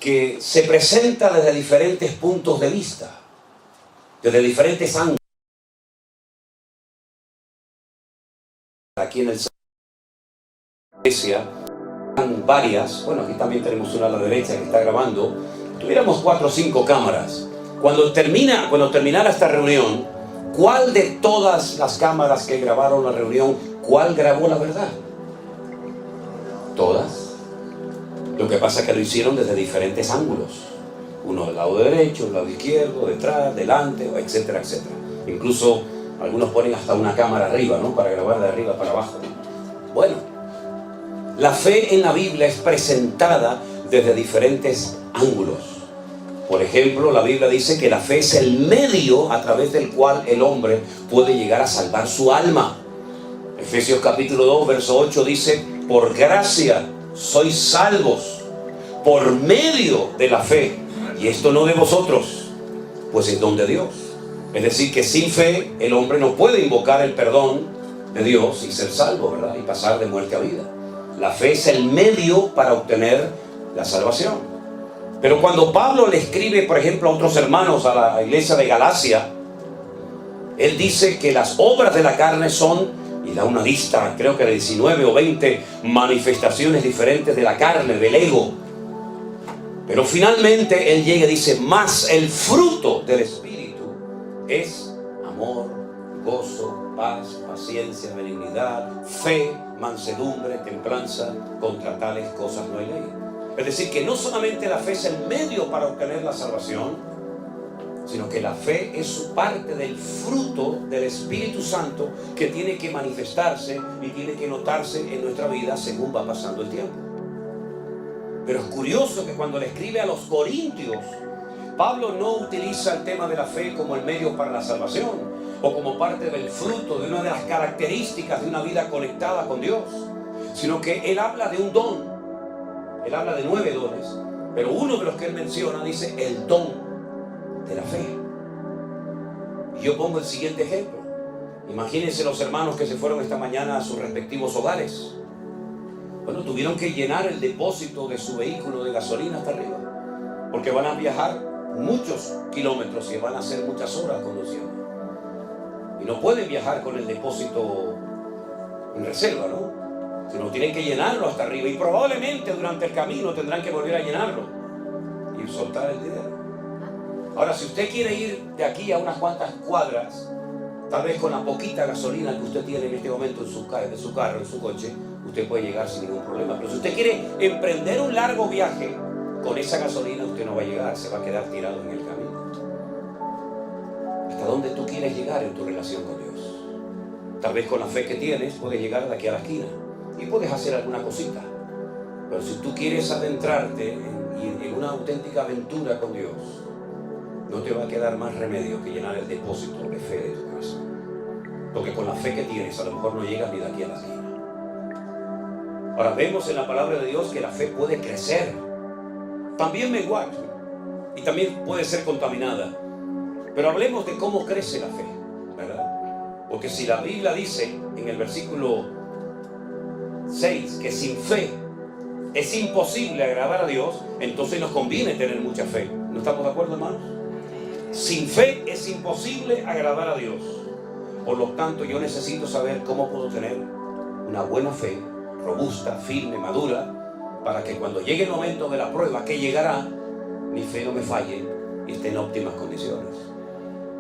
que se presenta desde diferentes puntos de vista, desde diferentes ángulos. Aquí en el iglesia varias, bueno, aquí también tenemos una a la derecha que está grabando. Tuviéramos 4 o 5 cámaras. Cuando terminara esta reunión, ¿cuál de todas las cámaras que grabaron la reunión, cuál grabó la verdad? Todas. Lo que pasa es que lo hicieron desde diferentes ángulos. Uno del lado derecho, del lado izquierdo, detrás, delante, etcétera, etcétera. Incluso algunos ponen hasta una cámara arriba, ¿no? Para grabar de arriba para abajo. Bueno, la fe en la Biblia es presentada desde diferentes ángulos. Por ejemplo, la Biblia dice que la fe es el medio a través del cual el hombre puede llegar a salvar su alma. Efesios capítulo 2, verso 8 dice: por gracia sois salvos por medio de la fe, y esto no de vosotros, pues es don de Dios. Es decir, que sin fe el hombre no puede invocar el perdón de Dios y ser salvo, ¿verdad? Y pasar de muerte a vida. La fe es el medio para obtener la salvación. Pero cuando Pablo le escribe, por ejemplo, a otros hermanos, a la iglesia de Galacia, él dice que las obras de la carne son, y da una lista, creo que de 19 o 20 manifestaciones diferentes de la carne, del ego. Pero finalmente él llega y dice: más el fruto del Espíritu es amor, gozo, paz, paciencia, benignidad, fe, mansedumbre, templanza. Contra tales cosas no hay ley. Es decir, que no solamente la fe es el medio para obtener la salvación, sino que la fe es parte del fruto del Espíritu Santo que tiene que manifestarse y tiene que notarse en nuestra vida según va pasando el tiempo. Pero es curioso que cuando le escribe a los Corintios, Pablo no utiliza el tema de la fe como el medio para la salvación o como parte del fruto, de una de las características de una vida conectada con Dios, sino que él habla de un don. Él habla de 9 dones, pero uno de los que él menciona dice el don de la fe. Y yo pongo el siguiente ejemplo. Imagínense los hermanos que se fueron esta mañana a sus respectivos hogares. Bueno, tuvieron que llenar el depósito de su vehículo de gasolina hasta arriba, porque van a viajar muchos kilómetros y van a hacer muchas horas conduciendo. Y no pueden viajar con el depósito en reserva, ¿no? Sino tienen que llenarlo hasta arriba, y probablemente durante el camino tendrán que volver a llenarlo y soltar el dinero. Ahora, si usted quiere ir de aquí a unas cuantas cuadras, tal vez con la poquita gasolina que usted tiene en este momento en su carro, en su coche, usted puede llegar sin ningún problema. Pero si usted quiere emprender un largo viaje, con esa gasolina usted no va a llegar, se va a quedar tirado en el camino. ¿Hasta dónde tú quieres llegar en tu relación con Dios? Tal vez con la fe que tienes puedes llegar de aquí a la esquina y puedes hacer alguna cosita. Pero si tú quieres adentrarte en una auténtica aventura con Dios, no te va a quedar más remedio que llenar el depósito de fe de tu corazón. Porque con la fe que tienes a lo mejor no llegas ni de aquí a la esquina. Ahora vemos en la palabra de Dios que la fe puede crecer, también menguar, y también puede ser contaminada. Pero hablemos de cómo crece la fe, ¿verdad? Porque si la Biblia dice en el versículo 6 que sin fe es imposible agradar a Dios, entonces nos conviene tener mucha fe. ¿No estamos de acuerdo, hermanos? Sin fe es imposible agradar a Dios. Por lo tanto, yo necesito saber cómo puedo tener una buena fe, robusta, firme, madura, para que cuando llegue el momento de la prueba, que llegará, mi fe no me falle y esté en óptimas condiciones.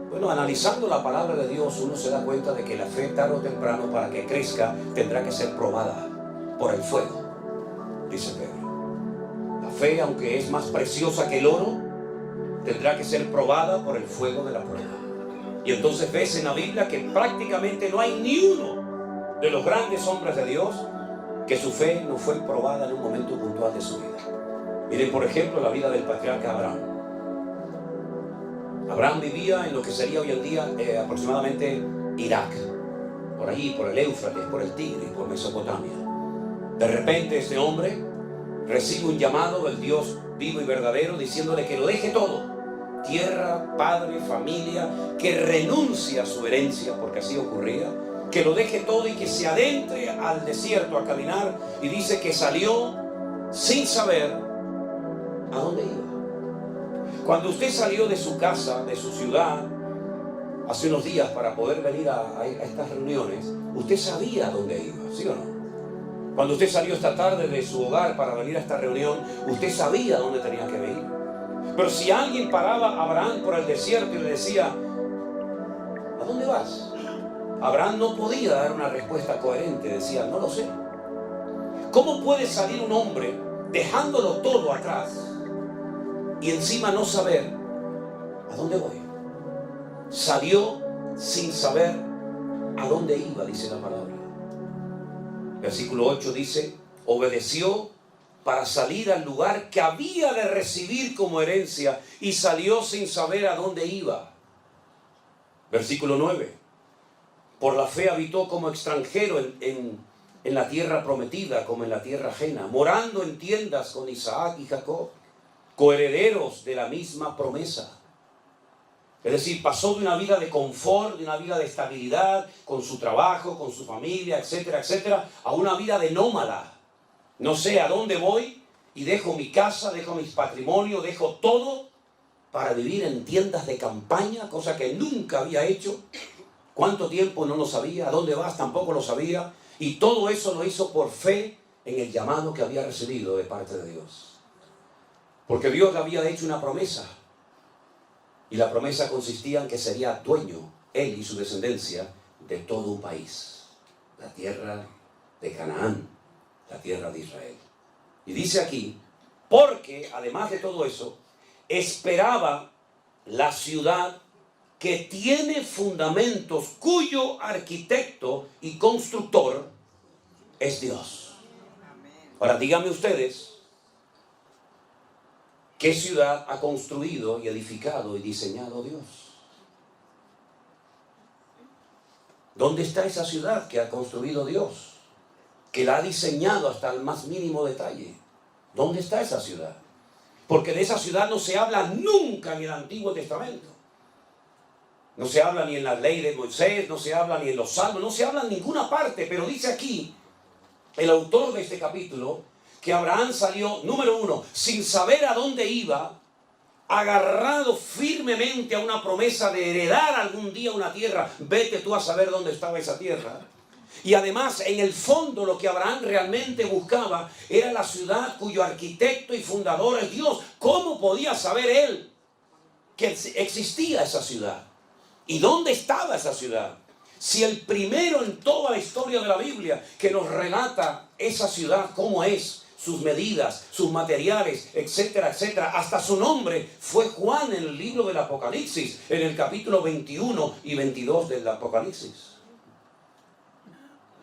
Bueno, analizando la palabra de Dios, uno se da cuenta de que la fe, tarde o temprano, para que crezca, tendrá que ser probada por el fuego, dice Pedro. La fe, aunque es más preciosa que el oro, tendrá que ser probada por el fuego de la prueba. Y entonces ves en la Biblia que prácticamente no hay ni uno de los grandes hombres de Dios que su fe no fue probada en un momento puntual de su vida. Miren, por ejemplo, la vida del patriarca Abraham. Abraham vivía en lo que sería hoy en día aproximadamente Irak, por allí, por el Éufrates, por el Tigris, por Mesopotamia. De repente este hombre recibe un llamado del Dios vivo y verdadero, diciéndole que lo deje todo: tierra, padre, familia, que renuncie a su herencia, porque así ocurría, que lo deje todo y que se adentre al desierto a caminar. Y dice que salió sin saber a dónde iba. Cuando usted salió de su casa, de su ciudad, hace unos días para poder venir a estas reuniones, usted sabía a dónde iba, ¿sí o no? Cuando usted salió esta tarde de su hogar para venir a esta reunión, usted sabía a dónde tenía que venir. Pero si alguien paraba a Abraham por el desierto y le decía, ¿a dónde vas? Abraham no podía dar una respuesta coherente, decía, no lo sé. ¿Cómo puede salir un hombre dejándolo todo atrás y encima no saber a dónde voy? Salió sin saber a dónde iba, dice la palabra. Versículo 8 dice, obedeció para salir al lugar que había de recibir como herencia y salió sin saber a dónde iba. Versículo 9, por la fe habitó como extranjero en la tierra prometida, como en la tierra ajena, morando en tiendas con Isaac y Jacob, coherederos de la misma promesa. Es decir, pasó de una vida de confort, de una vida de estabilidad, con su trabajo, con su familia, etcétera, etcétera, a una vida de nómada. No sé a dónde voy y dejo mi casa, dejo mis patrimonios, dejo todo para vivir en tiendas de campaña, cosa que nunca había hecho. ¿Cuánto tiempo? No lo sabía. ¿A dónde vas? Tampoco lo sabía. Y todo eso lo hizo por fe en el llamado que había recibido de parte de Dios. Porque Dios le había hecho una promesa. Y la promesa consistía en que sería dueño, él y su descendencia, de todo un país. La tierra de Canaán, la tierra de Israel. Y dice aquí, porque además de todo eso, esperaba la ciudad que tiene fundamentos, cuyo arquitecto y constructor es Dios. Ahora díganme ustedes, ¿qué ciudad ha construido y edificado y diseñado Dios? ¿Dónde está esa ciudad que ha construido Dios? Que la ha diseñado hasta el más mínimo detalle. ¿Dónde está esa ciudad? Porque de esa ciudad no se habla nunca en el Antiguo Testamento. No se habla ni en la ley de Moisés, no se habla ni en los salmos, no se habla en ninguna parte. Pero dice aquí, el autor de este capítulo, que Abraham salió, número uno, sin saber a dónde iba, agarrado firmemente a una promesa de heredar algún día una tierra. Vete tú a saber dónde estaba esa tierra. Y además, en el fondo, lo que Abraham realmente buscaba era la ciudad cuyo arquitecto y fundador es Dios. ¿Cómo podía saber él que existía esa ciudad? ¿Y dónde estaba esa ciudad? Si el primero en toda la historia de la Biblia que nos relata esa ciudad, cómo es, sus medidas, sus materiales, etcétera, etcétera, hasta su nombre, fue Juan en el libro del Apocalipsis, en el capítulo 21 y 22 del Apocalipsis.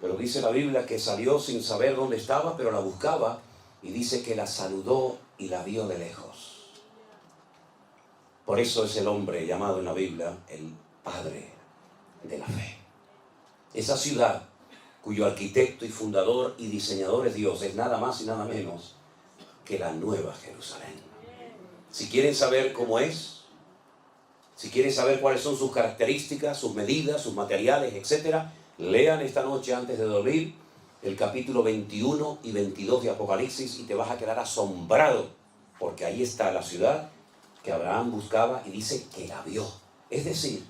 Pero dice la Biblia que salió sin saber dónde estaba, pero la buscaba, y dice que la saludó y la vio de lejos. Por eso es el hombre llamado en la Biblia el Padre de la fe. Esa ciudad cuyo arquitecto y fundador y diseñador es Dios, es nada más y nada menos que la Nueva Jerusalén. Si quieren saber cómo es, si quieren saber cuáles son sus características, sus medidas, sus materiales, etcétera, lean esta noche antes de dormir el capítulo 21 y 22 de Apocalipsis y te vas a quedar asombrado, porque ahí está la ciudad que Abraham buscaba y dice que la vio. Es decir,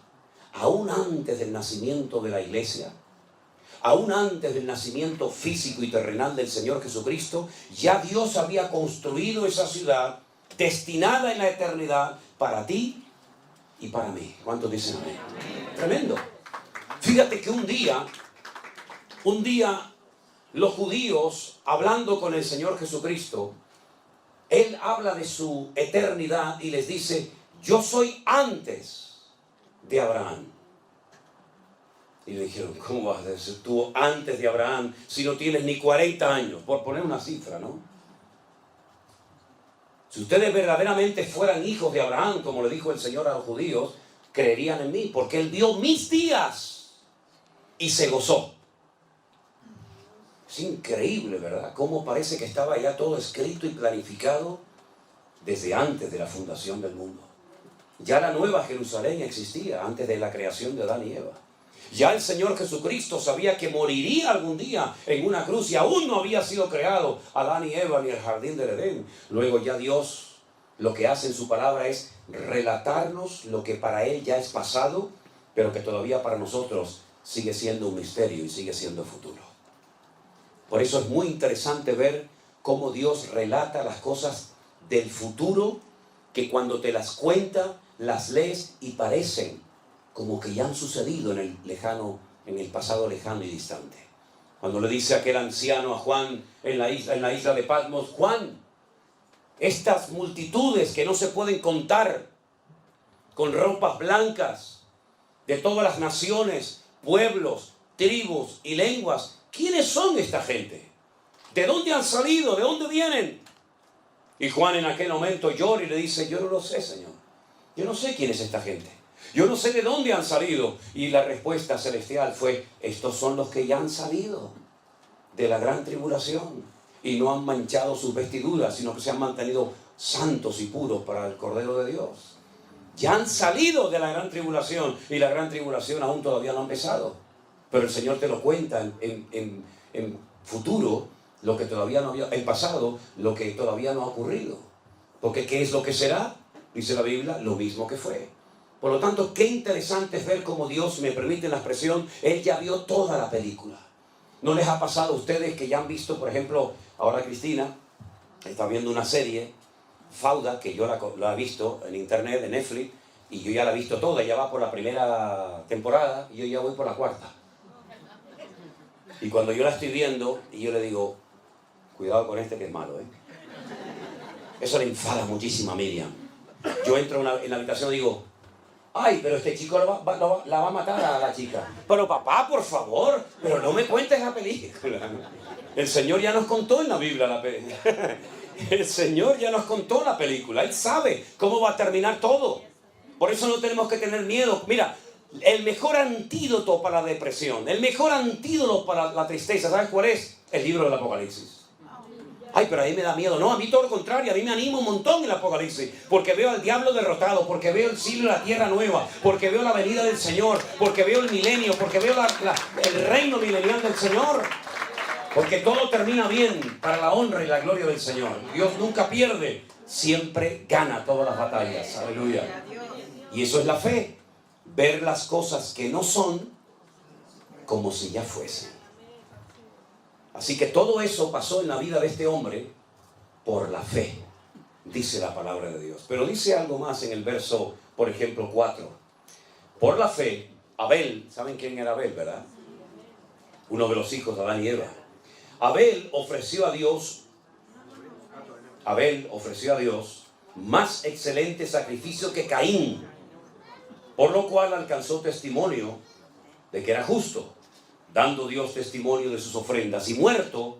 aún antes del nacimiento de la iglesia, aún antes del nacimiento físico y terrenal del Señor Jesucristo, ya Dios había construido esa ciudad destinada en la eternidad para ti y para mí. ¿Cuántos dicen amén? Tremendo. Fíjate que un día los judíos, hablando con el Señor Jesucristo, Él habla de su eternidad y les dice, yo soy antes de Abraham. Y le dijeron, ¿cómo vas a ser tú antes de Abraham si no tienes ni 40 años? Por poner una cifra, ¿no? Si ustedes verdaderamente fueran hijos de Abraham, como le dijo el Señor a los judíos, creerían en mí, porque Él vio mis días y se gozó. Es increíble, ¿verdad? Cómo parece que estaba ya todo escrito y planificado desde antes de la fundación del mundo. Ya la Nueva Jerusalén existía antes de la creación de Adán y Eva. Ya el Señor Jesucristo sabía que moriría algún día en una cruz y aún no había sido creado Adán y Eva ni el jardín del Edén. Luego ya Dios lo que hace en su palabra es relatarnos lo que para Él ya es pasado, pero que todavía para nosotros sigue siendo un misterio y sigue siendo futuro. Por eso es muy interesante ver cómo Dios relata las cosas del futuro, que cuando te las cuenta, las lees y parecen como que ya han sucedido en el pasado lejano y distante. Cuando le dice aquel anciano a Juan en la isla de Patmos: Juan, estas multitudes que no se pueden contar, con ropas blancas, de todas las naciones, pueblos, tribus y lenguas, ¿quiénes son esta gente? ¿De dónde han salido? ¿De dónde vienen? Y Juan en aquel momento llora y le dice: yo no lo sé, Señor. Yo no sé quién es esta gente. Yo no sé de dónde han salido. Y la respuesta celestial fue: estos son los que ya han salido de la gran tribulación y no han manchado sus vestiduras, sino que se han mantenido santos y puros para el Cordero de Dios. Ya han salido de la gran tribulación, y la gran tribulación aún todavía no ha empezado. Pero el Señor te lo cuenta en futuro, lo que todavía no había, en pasado, lo que todavía no ha ocurrido. Porque ¿qué es lo que será? Dice la Biblia: lo mismo que fue. Por lo tanto, qué interesante es ver cómo Dios, me permite la expresión, Él ya vio toda la película. ¿No les ha pasado a ustedes que ya han visto, por ejemplo, ahora Cristina está viendo una serie, Fauda, que yo la he visto en internet, en Netflix, y yo ya la he visto toda, ya va por la primera temporada, y yo ya voy por la cuarta. Y cuando yo la estoy viendo, y yo le digo: cuidado con este que es malo, ¿eh? Eso le enfada muchísimo a Miriam. Yo entro en la habitación y digo: ay, pero este chico la va a matar a la chica. Pero papá, por favor, pero no me cuentes la película. El Señor ya nos contó en la Biblia la película. El Señor ya nos contó la película. Él sabe cómo va a terminar todo. Por eso no tenemos que tener miedo. Mira, el mejor antídoto para la depresión, el mejor antídoto para la tristeza, ¿sabes cuál es? El libro del Apocalipsis. Ay, pero a mí me da miedo. No, a mí todo lo contrario, a mí me anima un montón el Apocalipsis, porque veo al diablo derrotado, porque veo el cielo y la tierra nueva, porque veo la venida del Señor, porque veo el milenio, porque veo el reino milenial del Señor, porque todo termina bien para la honra y la gloria del Señor. Dios nunca pierde, siempre gana todas las batallas. Aleluya. Y eso es la fe, ver las cosas que no son como si ya fuesen. Así que todo eso pasó en la vida de este hombre por la fe, dice la palabra de Dios. Pero dice algo más en el verso, por ejemplo, 4. Por la fe, Abel, ¿saben quién era Abel, verdad? Uno de los hijos de Adán y Eva. Abel ofreció a Dios más excelente sacrificio que Caín, por lo cual alcanzó testimonio de que era justo, dando Dios testimonio de sus ofrendas, y muerto,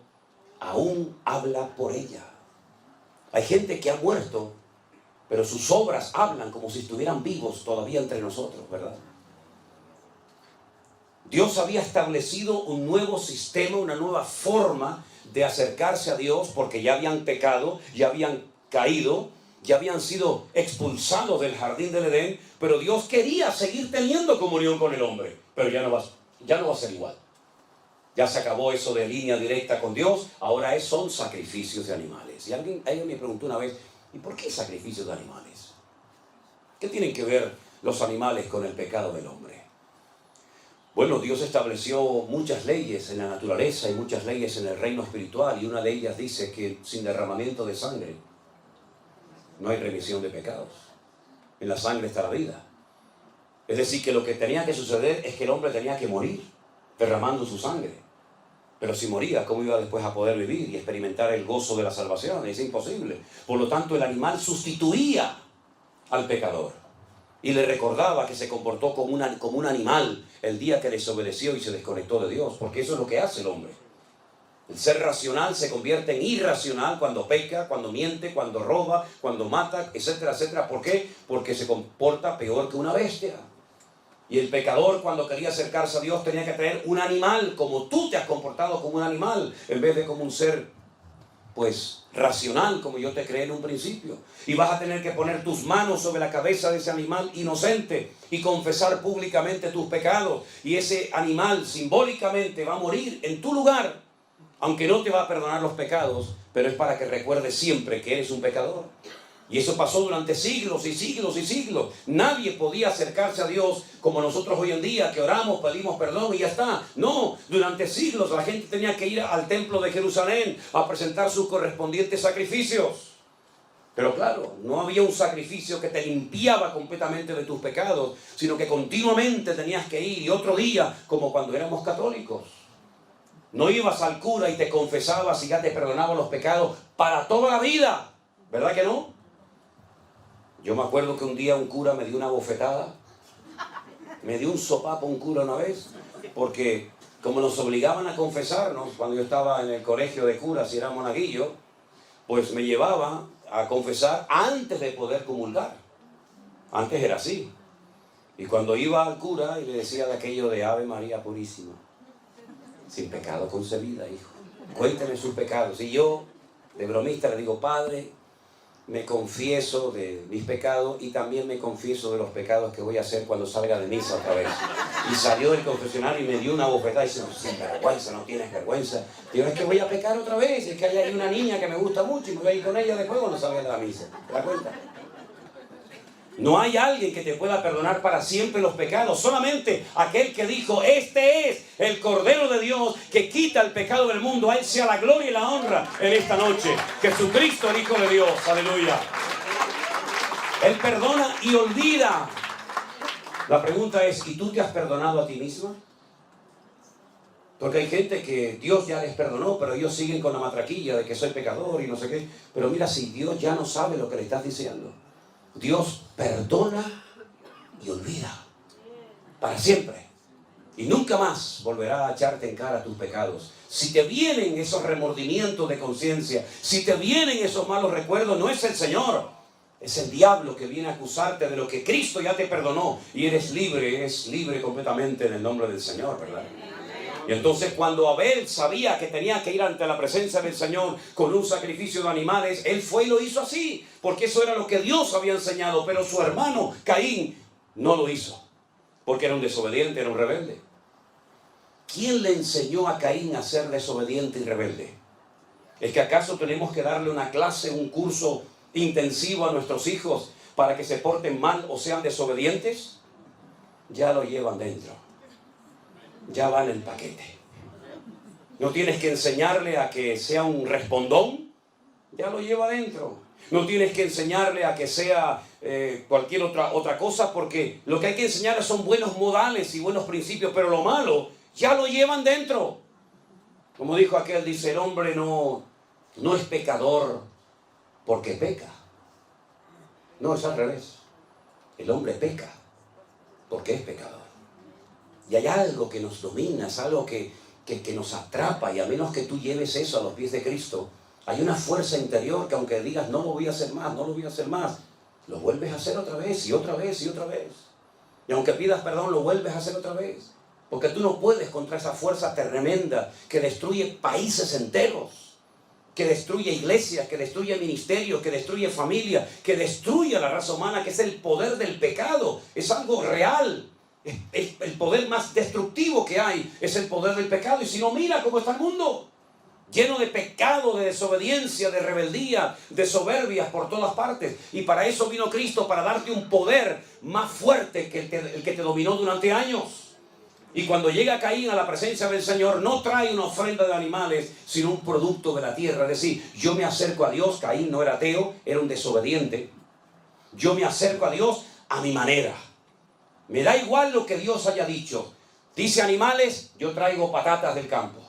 aún habla por ella. Hay gente que ha muerto, pero sus obras hablan como si estuvieran vivos todavía entre nosotros, ¿verdad? Dios había establecido un nuevo sistema, una nueva forma de acercarse a Dios, porque ya habían pecado, ya habían caído, ya habían sido expulsados del jardín del Edén, pero Dios quería seguir teniendo comunión con el hombre, pero ya no va a ser igual. Ya se acabó eso de línea directa con Dios, ahora son sacrificios de animales. Y alguien me preguntó una vez: ¿y por qué sacrificios de animales? ¿Qué tienen que ver los animales con el pecado del hombre? Bueno, Dios estableció muchas leyes en la naturaleza y muchas leyes en el reino espiritual, y una de ellas dice que sin derramamiento de sangre no hay remisión de pecados. En la sangre está la vida. Es decir, que lo que tenía que suceder es que el hombre tenía que morir derramando su sangre. Pero si moría, ¿cómo iba después a poder vivir y experimentar el gozo de la salvación? Es imposible. Por lo tanto, el animal sustituía al pecador y le recordaba que se comportó como un animal el día que desobedeció y se desconectó de Dios, porque eso es lo que hace el hombre. El ser racional se convierte en irracional cuando peca, cuando miente, cuando roba, cuando mata, etcétera, etcétera. ¿Por qué? Porque se comporta peor que una bestia. Y el pecador, cuando quería acercarse a Dios, tenía que traer un animal, como tú te has comportado como un animal, en vez de como un ser, pues, racional, como yo te creé en un principio. Y vas a tener que poner tus manos sobre la cabeza de ese animal inocente y confesar públicamente tus pecados. Y ese animal simbólicamente va a morir en tu lugar, aunque no te va a perdonar los pecados, pero es para que recuerdes siempre que eres un pecador. Y eso pasó durante siglos y siglos y siglos. Nadie podía acercarse a Dios como nosotros hoy en día, que oramos, pedimos perdón y ya está. No, durante siglos la gente tenía que ir al templo de Jerusalén a presentar sus correspondientes sacrificios. Pero claro, no había un sacrificio que te limpiaba completamente de tus pecados, sino que continuamente tenías que ir, y otro día, como cuando éramos católicos. No ibas al cura y te confesabas y ya te perdonaba los pecados para toda la vida. ¿Verdad que no? Yo me acuerdo que un día un cura me dio una bofetada. Me dio un sopapo un cura una vez, porque como nos obligaban a confesarnos cuando yo estaba en el colegio de curas y era monaguillo, pues me llevaba a confesar antes de poder comulgar. Antes era así. Y cuando iba al cura y le decía de aquello de Ave María Purísima, sin pecado concebida, hijo, cuénteme sus pecados. Y yo, de bromista, le digo, Padre, me confieso de mis pecados y también me confieso de los pecados que voy a hacer cuando salga de misa otra vez. Y salió del confesionario y me dio una bofetada y dice, sin vergüenza, no tienes vergüenza. Digo, es que voy a pecar otra vez, es que hay ahí una niña que me gusta mucho y me voy a ir con ella después cuando salga de la misa. ¿Te das cuenta? No hay alguien que te pueda perdonar para siempre los pecados, solamente aquel que dijo, este es el Cordero de Dios que quita el pecado del mundo. A Él sea la gloria y la honra en esta noche. Jesucristo, el Hijo de Dios, aleluya. Él perdona y olvida. La pregunta es, ¿y tú te has perdonado a ti misma? Porque hay gente que Dios ya les perdonó, pero ellos siguen con la matraquilla de que soy pecador y no sé qué. Pero mira, si Dios ya no sabe lo que le estás diciendo. Dios perdona y olvida para siempre. Y nunca más volverá a echarte en cara tus pecados. Si te vienen esos remordimientos de conciencia, si te vienen esos malos recuerdos, no es el Señor, es el diablo que viene a acusarte de lo que Cristo ya te perdonó. Y eres libre completamente en el nombre del Señor, ¿verdad? Y entonces cuando Abel sabía que tenía que ir ante la presencia del Señor con un sacrificio de animales, él fue y lo hizo así, porque eso era lo que Dios había enseñado. Pero su hermano Caín no lo hizo, porque era un desobediente, era un rebelde. ¿Quién le enseñó a Caín a ser desobediente y rebelde? ¿Es que acaso tenemos que darle una clase, un curso intensivo a nuestros hijos para que se porten mal o sean desobedientes? Ya lo llevan dentro. Ya va en el paquete. No tienes que enseñarle a que sea un respondón, ya lo lleva adentro. No tienes que enseñarle a que sea cualquier otra cosa, porque lo que hay que enseñarle son buenos modales y buenos principios, pero lo malo ya lo llevan dentro. Como dijo aquel, dice, el hombre no es pecador porque peca. No, es al revés. El hombre peca porque es pecador. Y hay algo que nos domina, es algo que nos atrapa, y a menos que tú lleves eso a los pies de Cristo, hay una fuerza interior que aunque digas, no lo voy a hacer más, no lo voy a hacer más, lo vuelves a hacer otra vez y otra vez y otra vez. Y aunque pidas perdón, lo vuelves a hacer otra vez. Porque tú no puedes contra esa fuerza tremenda que destruye países enteros, que destruye iglesias, que destruye ministerios, que destruye familia, que destruye a la raza humana, que es el poder del pecado. Es algo real. El poder más destructivo que hay es el poder del pecado. Y si no, mira cómo está el mundo, lleno de pecado, de desobediencia, de rebeldía, de soberbias por todas partes. Y para eso vino Cristo, para darte un poder más fuerte que el que te dominó durante años. Y cuando llega Caín a la presencia del Señor, no trae una ofrenda de animales, sino un producto de la tierra. Es decir, yo me acerco a Dios. Caín no era ateo, era un desobediente. Yo me acerco a Dios a mi manera. Me da igual lo que Dios haya dicho. Dice animales, yo traigo patatas del campo.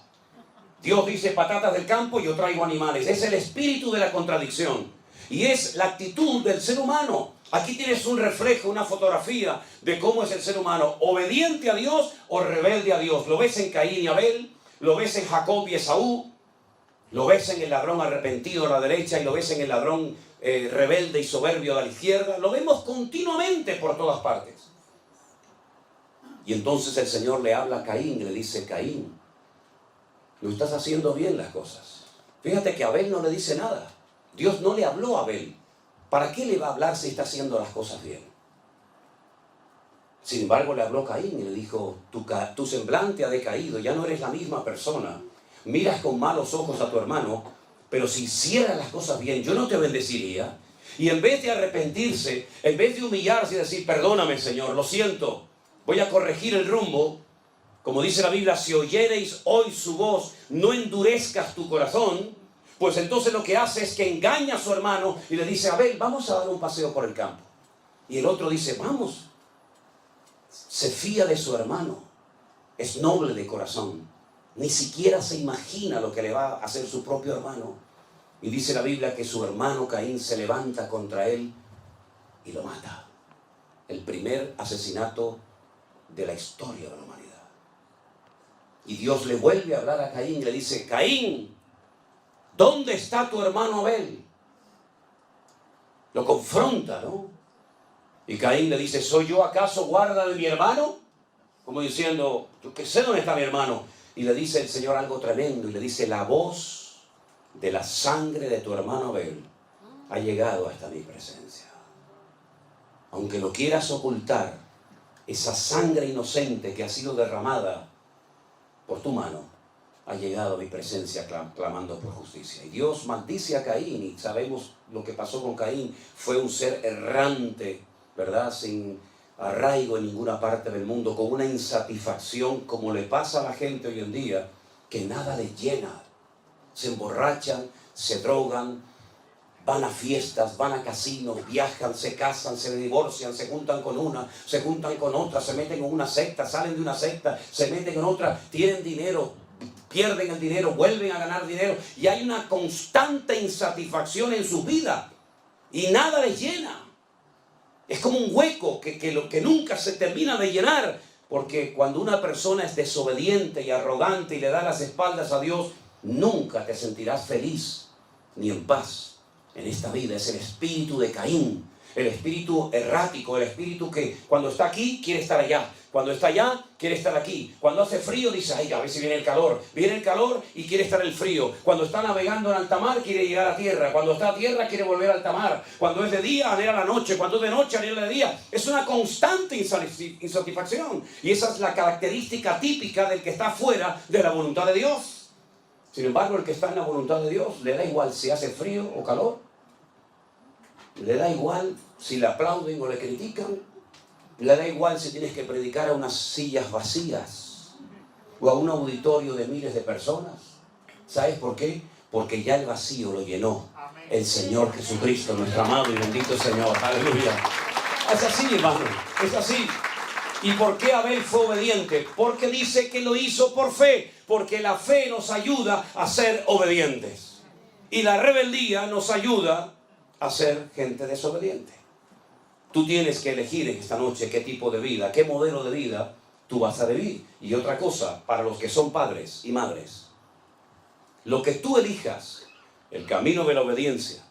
Dios dice patatas del campo, yo traigo animales. Es el espíritu de la contradicción. Y es la actitud del ser humano. Aquí tienes un reflejo, una fotografía de cómo es el ser humano. Obediente a Dios o rebelde a Dios. Lo ves en Caín y Abel, lo ves en Jacob y Esaú, lo ves en el ladrón arrepentido a la derecha y lo ves en el ladrón rebelde y soberbio a la izquierda. Lo vemos continuamente por todas partes. Y entonces el Señor le habla a Caín y le dice, Caín, no estás haciendo bien las cosas. Fíjate que Abel no le dice nada. Dios no le habló a Abel. ¿Para qué le va a hablar si está haciendo las cosas bien? Sin embargo, le habló Caín y le dijo, tu semblante ha decaído, ya no eres la misma persona. Miras con malos ojos a tu hermano, pero si hicieras las cosas bien, yo no te bendeciría. Y en vez de arrepentirse, en vez de humillarse y decir, perdóname Señor, lo siento, voy a corregir el rumbo, como dice la Biblia, si oyereis hoy su voz, no endurezcas tu corazón, pues entonces lo que hace es que engaña a su hermano y le dice, Abel, vamos a dar un paseo por el campo. Y el otro dice, vamos. Se fía de su hermano, es noble de corazón, ni siquiera se imagina lo que le va a hacer su propio hermano. Y dice la Biblia que su hermano Caín se levanta contra él y lo mata. El primer asesinato de la historia de la humanidad. Y Dios le vuelve a hablar a Caín y le dice, Caín, ¿dónde está tu hermano Abel? Lo confronta, ¿no? Y Caín le dice, ¿soy yo acaso guarda de mi hermano? Como diciendo, yo qué sé dónde está mi hermano. Y le dice el Señor algo tremendo, y le dice, la voz de la sangre de tu hermano Abel ha llegado hasta mi presencia. Aunque lo quieras ocultar, esa sangre inocente que ha sido derramada por tu mano ha llegado a mi presencia clamando por justicia. Y Dios maldice a Caín, y sabemos lo que pasó con Caín. Fue un ser errante, ¿verdad? Sin arraigo en ninguna parte del mundo, con una insatisfacción como le pasa a la gente hoy en día, que nada les llena. Se emborrachan, se drogan, van a fiestas, van a casinos, viajan, se casan, se divorcian, se juntan con una, se juntan con otra, se meten en una secta, salen de una secta, se meten en otra, tienen dinero, pierden el dinero, vuelven a ganar dinero, y hay una constante insatisfacción en su vida y nada les llena. Es como un hueco que nunca se termina de llenar, porque cuando una persona es desobediente y arrogante y le da las espaldas a Dios, nunca te sentirás feliz ni en paz en esta vida. Es el espíritu de Caín, el espíritu errático, el espíritu que cuando está aquí quiere estar allá, cuando está allá quiere estar aquí, cuando hace frío dice, ay, a ver si viene el calor y quiere estar el frío, cuando está navegando en alta mar quiere llegar a tierra, cuando está a tierra quiere volver a alta mar, cuando es de día anhela la noche, cuando es de noche anhela de día. Es una constante insatisfacción, y esa es la característica típica del que está fuera de la voluntad de Dios. Sin embargo, el que está en la voluntad de Dios le da igual si hace frío o calor, le da igual si le aplauden o le critican, le da igual si tienes que predicar a unas sillas vacías o a un auditorio de miles de personas. ¿Sabes por qué? Porque ya el vacío lo llenó el Señor Jesucristo, nuestro amado y bendito Señor. Aleluya. Es así, hermano, es así. ¿Y por qué Abel fue obediente? Porque dice que lo hizo por fe, porque la fe nos ayuda a ser obedientes y la rebeldía nos ayuda a ser gente desobediente. Tú tienes que elegir en esta noche qué tipo de vida, qué modelo de vida tú vas a vivir. Y otra cosa, para los que son padres y madres, lo que tú elijas, el camino de la obediencia,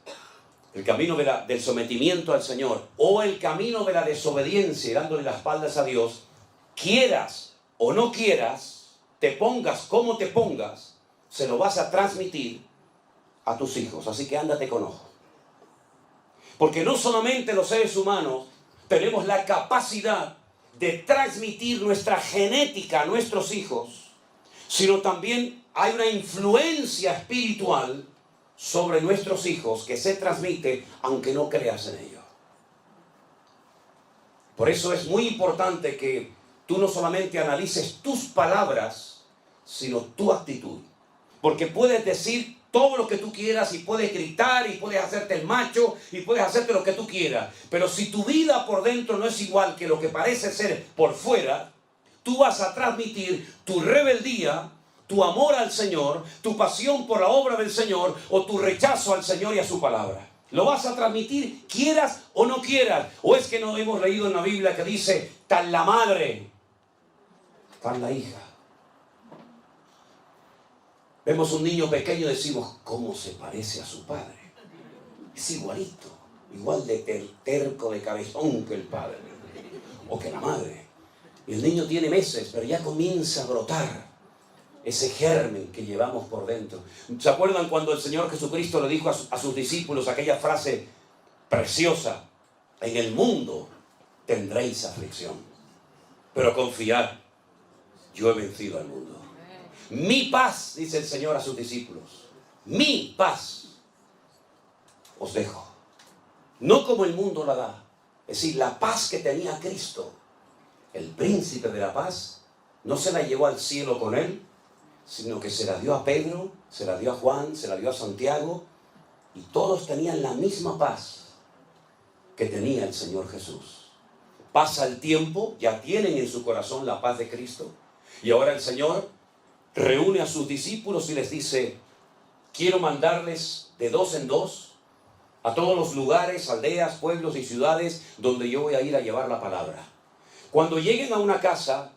el camino del sometimiento al Señor, o el camino de la desobediencia y dándole las espaldas a Dios, quieras o no quieras, te pongas como te pongas, se lo vas a transmitir a tus hijos. Así que ándate con ojo. Porque no solamente los seres humanos tenemos la capacidad de transmitir nuestra genética a nuestros hijos, sino también hay una influencia espiritual sobre nuestros hijos que se transmite aunque no creas en ello. Por eso es muy importante que tú no solamente analices tus palabras, sino tu actitud. Porque puedes decir todo lo que tú quieras y puedes gritar y puedes hacerte el macho y puedes hacerte lo que tú quieras. Pero si tu vida por dentro no es igual que lo que parece ser por fuera, tú vas a transmitir tu rebeldía, tu amor al Señor, tu pasión por la obra del Señor o tu rechazo al Señor y a su palabra. Lo vas a transmitir quieras o no quieras. O es que no hemos leído en la Biblia que dice, tal la madre, tal la hija. Vemos un niño pequeño y decimos, ¿cómo se parece a su padre? Es igualito, igual de terco, de cabezón que el padre o que la madre. Y el niño tiene meses, pero ya comienza a brotar ese germen que llevamos por dentro. ¿Se acuerdan cuando el Señor Jesucristo le dijo a sus discípulos aquella frase preciosa? En el mundo tendréis aflicción, pero confiad, yo he vencido al mundo. Mi paz, dice el Señor a sus discípulos, mi paz os dejo. no como el mundo la da. Es decir, la paz que tenía Cristo, el príncipe de la paz, no se la llevó al cielo con él, sino que se la dio a Pedro, se la dio a Juan, se la dio a Santiago, y todos tenían la misma paz que tenía el Señor Jesús. Pasa el tiempo, ya tienen en su corazón la paz de Cristo, y ahora el Señor reúne a sus discípulos y les dice: quiero mandarles de 2 en 2 a todos los lugares, aldeas, pueblos y ciudades donde yo voy a ir a llevar la palabra. Cuando lleguen a una casa,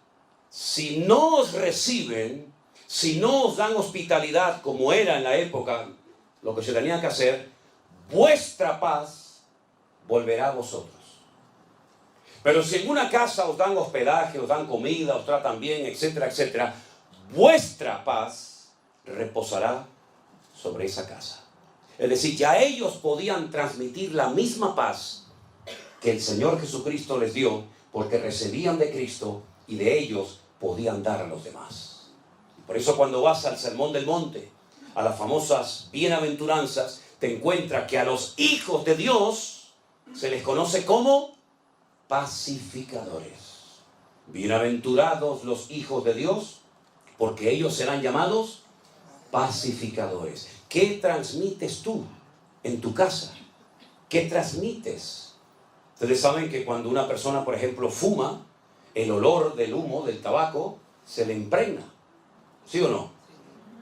si no os reciben, si no os dan hospitalidad como era en la época, lo que se tenía que hacer, vuestra paz volverá a vosotros. Pero si en una casa os dan hospedaje, os dan comida, os tratan bien, etcétera, etcétera, vuestra paz reposará sobre esa casa. Es decir, ya ellos podían transmitir la misma paz que el Señor Jesucristo les dio, porque recibían de Cristo y de ellos podían dar a los demás. Por eso cuando vas al Sermón del Monte, a las famosas bienaventuranzas, te encuentras que a los hijos de Dios se les conoce como pacificadores. Bienaventurados los hijos de Dios, porque ellos serán llamados pacificadores. ¿Qué transmites tú en tu casa? ¿Qué transmites? Ustedes saben que cuando una persona, por ejemplo, fuma, el olor del humo, del tabaco, se le impregna. ¿Sí o no?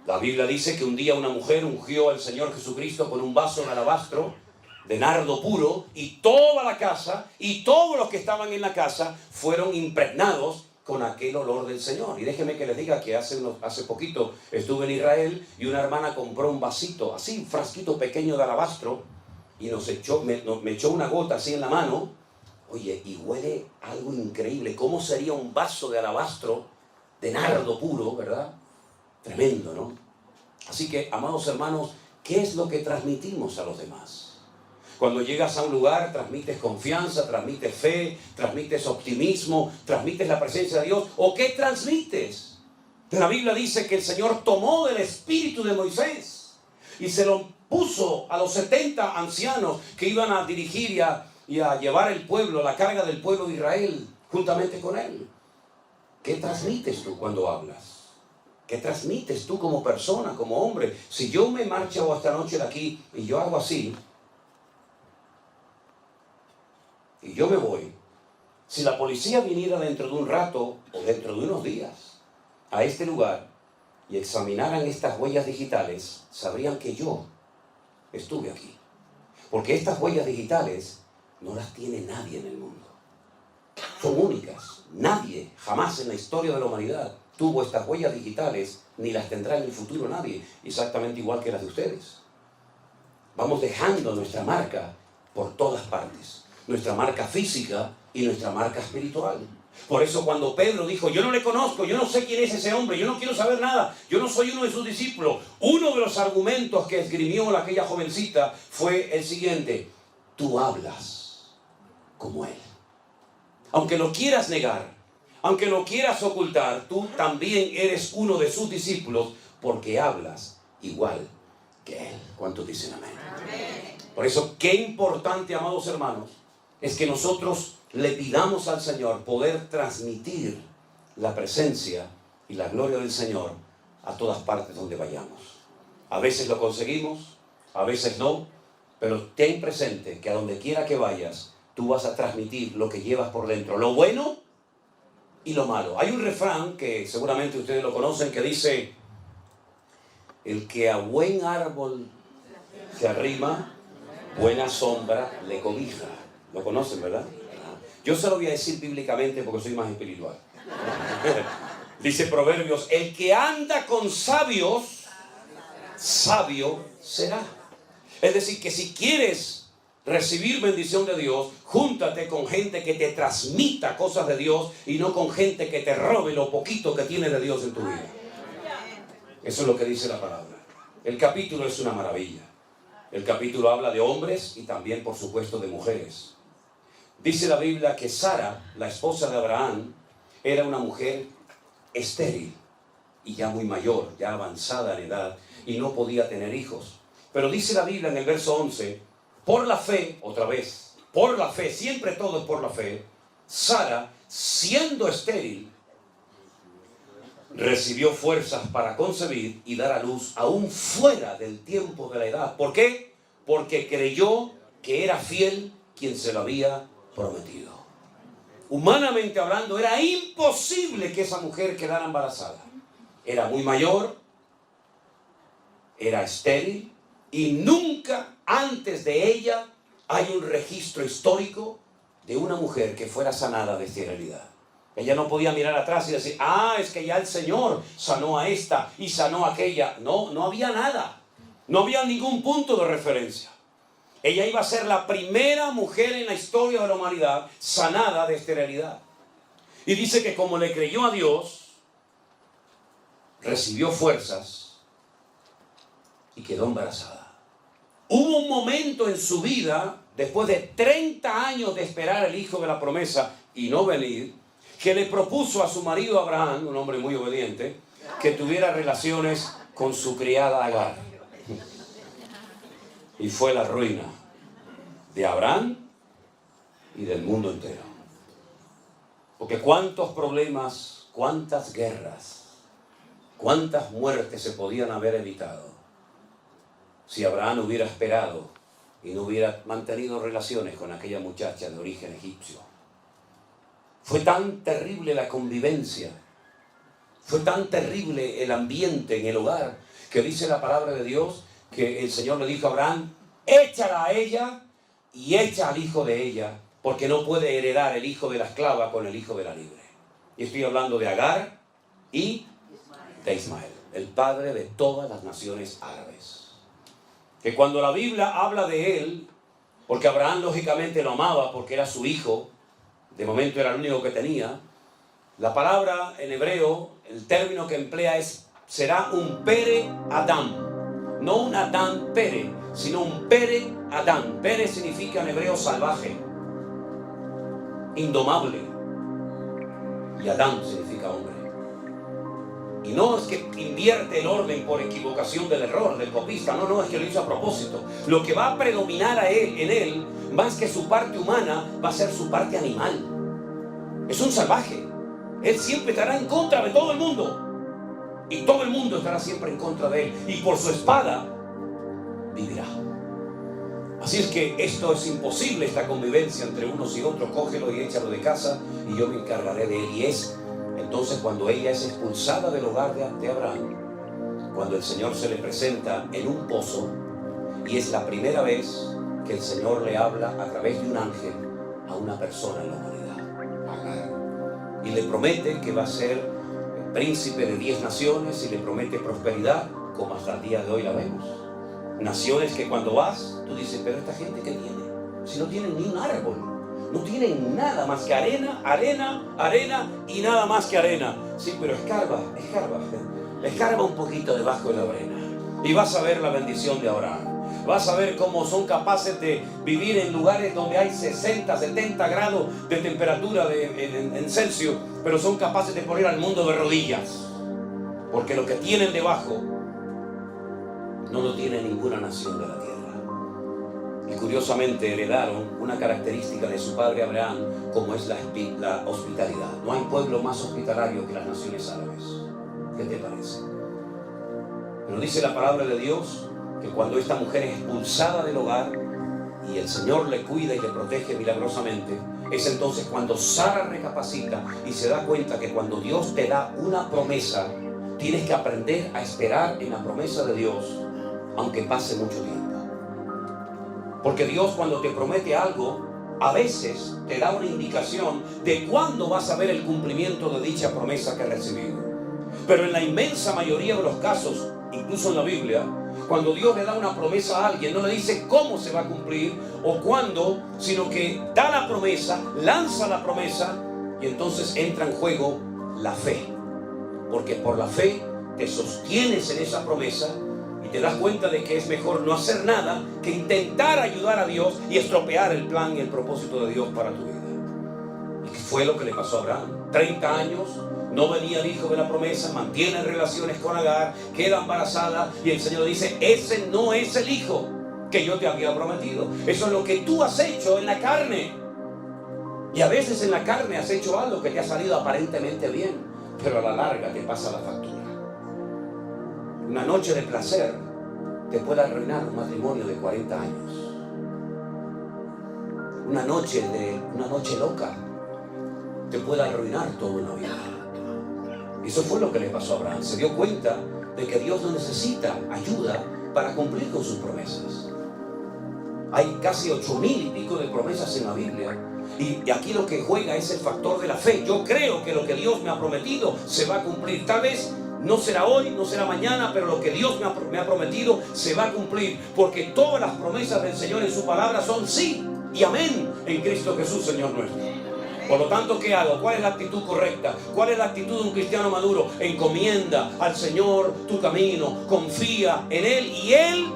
La Biblia dice que un día una mujer ungió al Señor Jesucristo con un vaso de alabastro, de nardo puro, y toda la casa, y todos los que estaban en la casa, fueron impregnados con aquel olor del Señor. Y déjenme que les diga que hace poquito estuve en Israel y una hermana compró un vasito, así, un frasquito pequeño de alabastro, y me echó una gota así en la mano. Oye, y huele algo increíble. ¿Cómo sería un vaso de alabastro de nardo puro, verdad? Tremendo, ¿no? Así que, amados hermanos, ¿qué es lo que transmitimos a los demás? Cuando llegas a un lugar, transmites confianza, transmites fe, transmites optimismo, transmites la presencia de Dios. ¿O qué transmites? La Biblia dice que el Señor tomó del espíritu de Moisés y se lo puso a los 70 ancianos que iban a dirigir y a llevar el pueblo, la carga del pueblo de Israel, juntamente con él. ¿Qué transmites tú cuando hablas? ¿Qué transmites tú como persona, como hombre? Si yo me marcho esta noche de aquí y yo hago así, y yo me voy, si la policía viniera dentro de un rato o dentro de unos días a este lugar y examinaran estas huellas digitales, sabrían que yo estuve aquí. Porque estas huellas digitales no las tiene nadie en el mundo. Son únicas. Nadie, jamás en la historia de la humanidad, tuvo estas huellas digitales, ni las tendrá en el futuro nadie, exactamente igual que las de ustedes. Vamos dejando nuestra marca por todas partes. Nuestra marca física y nuestra marca espiritual. Por eso cuando Pedro dijo: yo no le conozco, yo no sé quién es ese hombre, yo no quiero saber nada, yo no soy uno de sus discípulos, uno de los argumentos que esgrimió aquella jovencita fue el siguiente: tú hablas como él. Aunque lo quieras negar, aunque lo quieras ocultar, tú también eres uno de sus discípulos, porque hablas igual que él. ¿Cuántos dicen amén? Amén. Por eso, qué importante, amados hermanos, es que nosotros le pidamos al Señor poder transmitir la presencia y la gloria del Señor a todas partes donde vayamos. A veces lo conseguimos, a veces no, pero ten presente que a donde quiera que vayas, tú vas a transmitir lo que llevas por dentro, lo bueno y lo malo. Hay un refrán que seguramente ustedes lo conocen que dice: el que a buen árbol se arrima, buena sombra le cobija. ¿Lo conocen, verdad? Yo se lo voy a decir bíblicamente porque soy más espiritual. Dice Proverbios: el que anda con sabios, sabio será. Es decir, que si quieres recibir bendición de Dios, júntate con gente que te transmita cosas de Dios y no con gente que te robe lo poquito que tiene de Dios en tu vida. Eso es lo que dice la palabra. El capítulo es una maravilla. El capítulo habla de hombres y también, por supuesto, de mujeres. Dice la Biblia que Sara, la esposa de Abraham, era una mujer estéril y ya muy mayor, ya avanzada en edad, y no podía tener hijos. Pero dice la Biblia en el verso 11: por la fe, otra vez, por la fe, siempre todo es por la fe, Sara, siendo estéril, recibió fuerzas para concebir y dar a luz aún fuera del tiempo de la edad. ¿Por qué? Porque creyó que era fiel quien se lo había prometido. Humanamente hablando, era imposible que esa mujer quedara embarazada. Era muy mayor, era estéril, y nunca antes de ella hay un registro histórico de una mujer que fuera sanada de esterilidad. Ella no podía mirar atrás y decir, es que ya el Señor sanó a esta y sanó a aquella. No, no había nada. No había ningún punto de referencia. Ella iba a ser la primera mujer en la historia de la humanidad sanada de esterilidad. Y dice que como le creyó a Dios, recibió fuerzas y quedó embarazada. Hubo un momento en su vida, después de 30 años de esperar el hijo de la promesa y no venir, que le propuso a su marido Abraham, un hombre muy obediente, que tuviera relaciones con su criada Agar. Y fue la ruina de Abraham y del mundo entero. Porque cuántos problemas, cuántas guerras, cuántas muertes se podían haber evitado si Abraham hubiera esperado y no hubiera mantenido relaciones con aquella muchacha de origen egipcio. Fue tan terrible la convivencia, fue tan terrible el ambiente en el hogar, que dice la palabra de Dios que el Señor le dijo a Abraham, échala a ella y echa al hijo de ella, porque no puede heredar el hijo de la esclava con el hijo de la libre. Y estoy hablando de Agar y de Ismael, el padre de todas las naciones árabes. Que cuando la Biblia habla de él, porque Abraham lógicamente lo amaba porque era su hijo, de momento era el único que tenía, la palabra en hebreo, el término que emplea será un Pere Adán, no un Adán Pere, sino un Pere Adán. Pere significa en hebreo salvaje, indomable, y Adán significa hombre. Y no es que invierte el orden por equivocación del error, del copista, no, es que lo hizo a propósito. Lo que va a predominar en él, más que su parte humana, va a ser su parte animal. Es un salvaje. Él siempre estará en contra de todo el mundo. Y todo el mundo estará siempre en contra de él. Y por su espada vivirá. Así es que esto es imposible, esta convivencia entre unos y otros. Cógelo y échalo de casa y yo me encargaré de él. Y es entonces cuando ella es expulsada del hogar de Abraham, cuando el Señor se le presenta en un pozo, y es la primera vez que el Señor le habla a través de un ángel a una persona en la humanidad, Agar, y le promete que va a ser príncipe de 10 naciones y le promete prosperidad, como hasta el día de hoy la vemos. Naciones que cuando vas, tú dices, pero esta gente ¿qué tiene? Si no tienen ni un árbol. No tienen nada más que arena, arena, arena y nada más que arena. Sí, pero escarba un poquito debajo de la arena y vas a ver la bendición de Abraham. Vas a ver cómo son capaces de vivir en lugares donde hay 60, 70 grados de temperatura en Celsius, pero son capaces de poner al mundo de rodillas. Porque lo que tienen debajo no lo tiene ninguna nación de la tierra. Y curiosamente heredaron una característica de su padre Abraham, como es la hospitalidad. No hay pueblo más hospitalario que las naciones árabes. ¿Qué te parece? Pero dice la palabra de Dios que cuando esta mujer es expulsada del hogar y el Señor le cuida y le protege milagrosamente, es entonces cuando Sara recapacita y se da cuenta que cuando Dios te da una promesa, tienes que aprender a esperar en la promesa de Dios, aunque pase mucho tiempo. Porque Dios, cuando te promete algo, a veces te da una indicación de cuándo vas a ver el cumplimiento de dicha promesa que has recibido. Pero en la inmensa mayoría de los casos, incluso en la Biblia, cuando Dios le da una promesa a alguien, no le dice cómo se va a cumplir o cuándo, sino que da la promesa, lanza la promesa y entonces entra en juego la fe. Porque por la fe te sostienes en esa promesa y te das cuenta de que es mejor no hacer nada que intentar ayudar a Dios y estropear el plan y el propósito de Dios para tu vida. Y fue lo que le pasó a Abraham. 30 años, no venía el hijo de la promesa, mantiene relaciones con Agar, queda embarazada y el Señor dice, ese no es el hijo. que yo te había prometido. Eso es lo que tú has hecho en la carne. Y a veces en la carne has hecho algo que te ha salido aparentemente bien, pero a la larga te pasa la factura. Una noche de placer te puede arruinar un matrimonio de 40 años. Una noche loca te puede arruinar toda una vida. Eso fue lo que le pasó a Abraham. Se dio cuenta de que Dios no necesita ayuda para cumplir con sus promesas. Hay casi 8,000 y pico de promesas en la Biblia. Y aquí lo que juega es el factor de la fe. Yo creo que lo que Dios me ha prometido se va a cumplir. Tal vez no será hoy, no será mañana, pero lo que Dios me ha prometido se va a cumplir. Porque todas las promesas del Señor en su palabra son sí y amén en Cristo Jesús, Señor nuestro. Por lo tanto, ¿qué hago? ¿Cuál es la actitud correcta? ¿Cuál es la actitud de un cristiano maduro? Encomienda al Señor tu camino, confía en Él y Él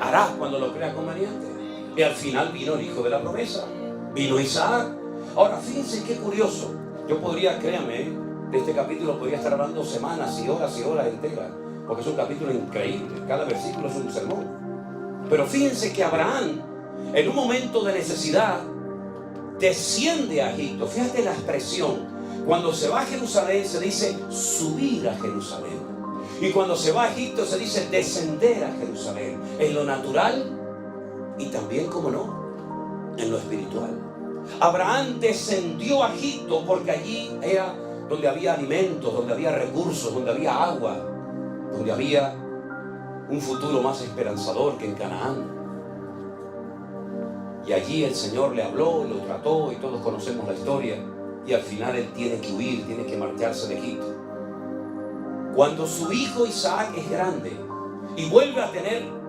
hará cuando lo crea conveniente. Y al final vino el hijo de la promesa, vino Isaac. Ahora, fíjense qué curioso. Yo podría, créanme, de este capítulo podría estar hablando semanas y horas enteras, porque es un capítulo increíble. Cada versículo es un sermón. Pero fíjense que Abraham, en un momento de necesidad, desciende a Egipto. Fíjate la expresión. Cuando se va a Jerusalén se dice subir a Jerusalén. Y cuando se va a Egipto se dice descender a Jerusalén. En lo natural y también, como no, en lo espiritual. Abraham descendió a Egipto porque allí era donde había alimentos, donde había recursos, donde había agua, donde había un futuro más esperanzador que en Canaán. Y allí el Señor le habló, lo trató y todos conocemos la historia. Y al final él tiene que huir, tiene que marcharse de Egipto. Cuando su hijo Isaac es grande y vuelve a tener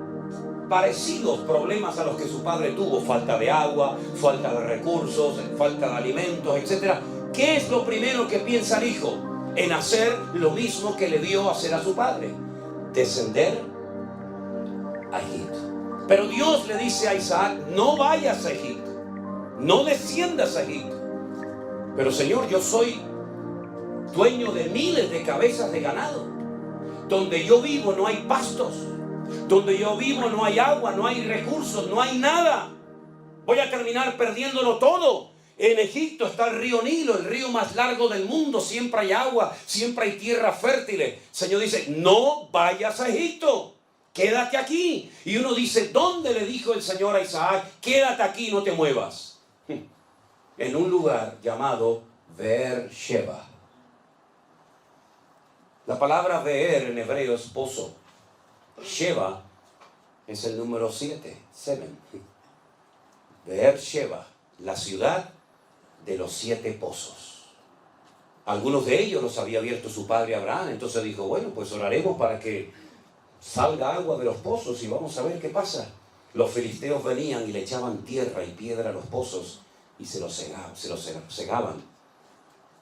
parecidos problemas a los que su padre tuvo, falta de agua, falta de recursos, falta de alimentos, etc. ¿Qué es lo primero que piensa el hijo? En hacer lo mismo que le vio hacer a su padre: descender a Egipto. Pero Dios le dice a Isaac: no vayas a Egipto, no desciendas a Egipto. Pero Señor, yo soy dueño de miles de cabezas de ganado. Donde yo vivo no hay pastos. Donde yo vivo no hay agua, no hay recursos, no hay nada. Voy a terminar perdiéndolo todo. En Egipto está el río Nilo, el río más largo del mundo. Siempre hay agua, siempre hay tierras fértiles. El Señor dice: no vayas a Egipto. Quédate aquí. Y uno dice: ¿dónde le dijo el Señor a Isaac? Quédate aquí, no te muevas. En un lugar llamado Beer-sheba. La palabra Beer en hebreo es pozo. Sheba es el número 7, 7. Beer-sheba, la ciudad de los 7 pozos. Algunos de ellos los había abierto su padre Abraham. Entonces dijo: bueno, pues oraremos para que salga agua de los pozos y vamos a ver qué pasa. Los filisteos venían y le echaban tierra y piedra a los pozos y se los cegaban.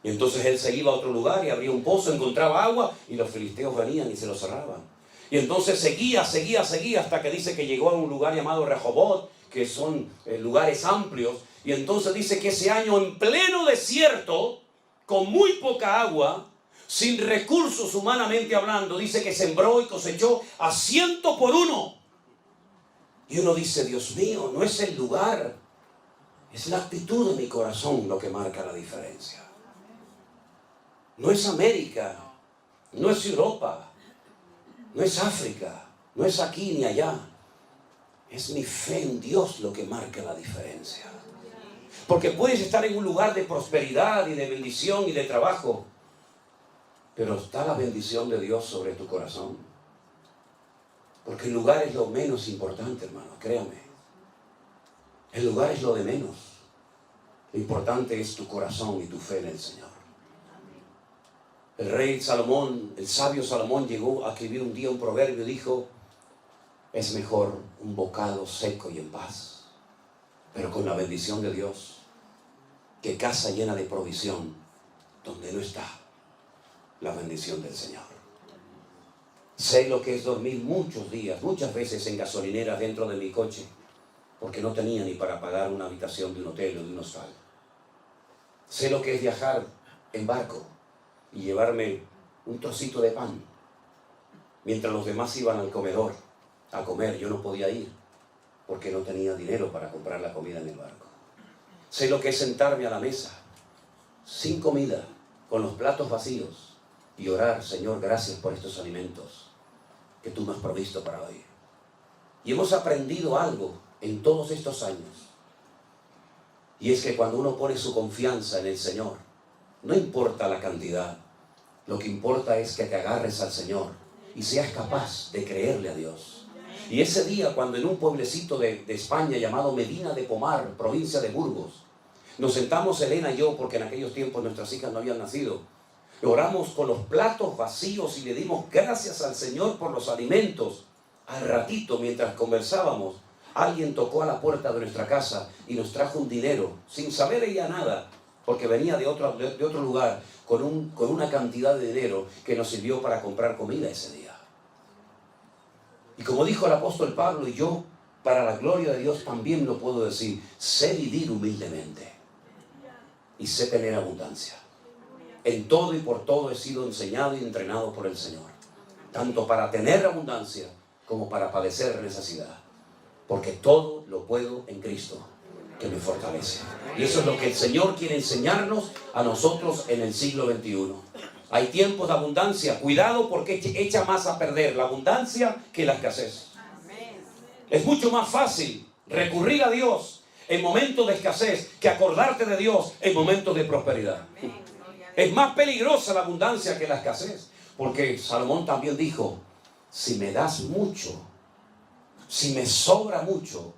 Y entonces él se iba a otro lugar y abría un pozo, encontraba agua y los filisteos venían y se lo cerraban. Y entonces seguía hasta que dice que llegó a un lugar llamado Rehobot, que son lugares amplios. Y entonces dice que ese año, en pleno desierto, con muy poca agua, sin recursos humanamente hablando, dice que sembró y cosechó a 100 por 1. Y uno dice: Dios mío, no es el lugar, es la actitud de mi corazón lo que marca la diferencia. No es América, no es Europa, no es África, no es aquí ni allá. Es mi fe en Dios lo que marca la diferencia. Porque puedes estar en un lugar de prosperidad y de bendición y de trabajo, pero está la bendición de Dios sobre tu corazón. Porque el lugar es lo menos importante, hermano, créame. El lugar es lo de menos. Lo importante es tu corazón y tu fe en el Señor. El rey Salomón, el sabio Salomón, llegó a escribir un día un proverbio y dijo: es mejor un bocado seco y en paz, pero con la bendición de Dios, que casa llena de provisión donde no está la bendición del Señor. Sé lo que es dormir muchos días, muchas veces en gasolineras dentro de mi coche, porque no tenía ni para pagar una habitación de un hotel o de un hostal. Sé lo que es viajar en barco y llevarme un trocito de pan mientras los demás iban al comedor a comer. Yo no podía ir. porque no tenía dinero para comprar la comida en el barco. Sé lo que es sentarme a la mesa, sin comida, con los platos vacíos, y orar: Señor, gracias por estos alimentos que tú me has provisto para hoy. Y hemos aprendido algo en todos estos años. Y es que cuando uno pone su confianza en el Señor, no importa la cantidad, lo que importa es que te agarres al Señor y seas capaz de creerle a Dios. Y ese día, cuando en un pueblecito de España llamado Medina de Pomar, provincia de Burgos, nos sentamos Elena y yo, porque en aquellos tiempos nuestras hijas no habían nacido, oramos con los platos vacíos y le dimos gracias al Señor por los alimentos. Al ratito, mientras conversábamos, alguien tocó a la puerta de nuestra casa y nos trajo un dinero, sin saber ella nada, porque venía de otro lugar, con una cantidad de dinero que nos sirvió para comprar comida ese día. Y como dijo el apóstol Pablo, y yo, para la gloria de Dios, también lo puedo decir: sé vivir humildemente y sé tener abundancia. En todo y por todo he sido enseñado y entrenado por el Señor, tanto para tener abundancia como para padecer necesidad, porque todo lo puedo en Cristo que me fortalece. Y eso es lo que el Señor quiere enseñarnos a nosotros en el siglo XXI. Hay tiempos de abundancia, cuidado, porque echa más a perder la abundancia que la escasez. Es mucho más fácil recurrir a Dios en momentos de escasez que acordarte de Dios en momentos de prosperidad. Es más peligrosa la abundancia que la escasez, porque Salomón también dijo: si me das mucho, si me sobra mucho,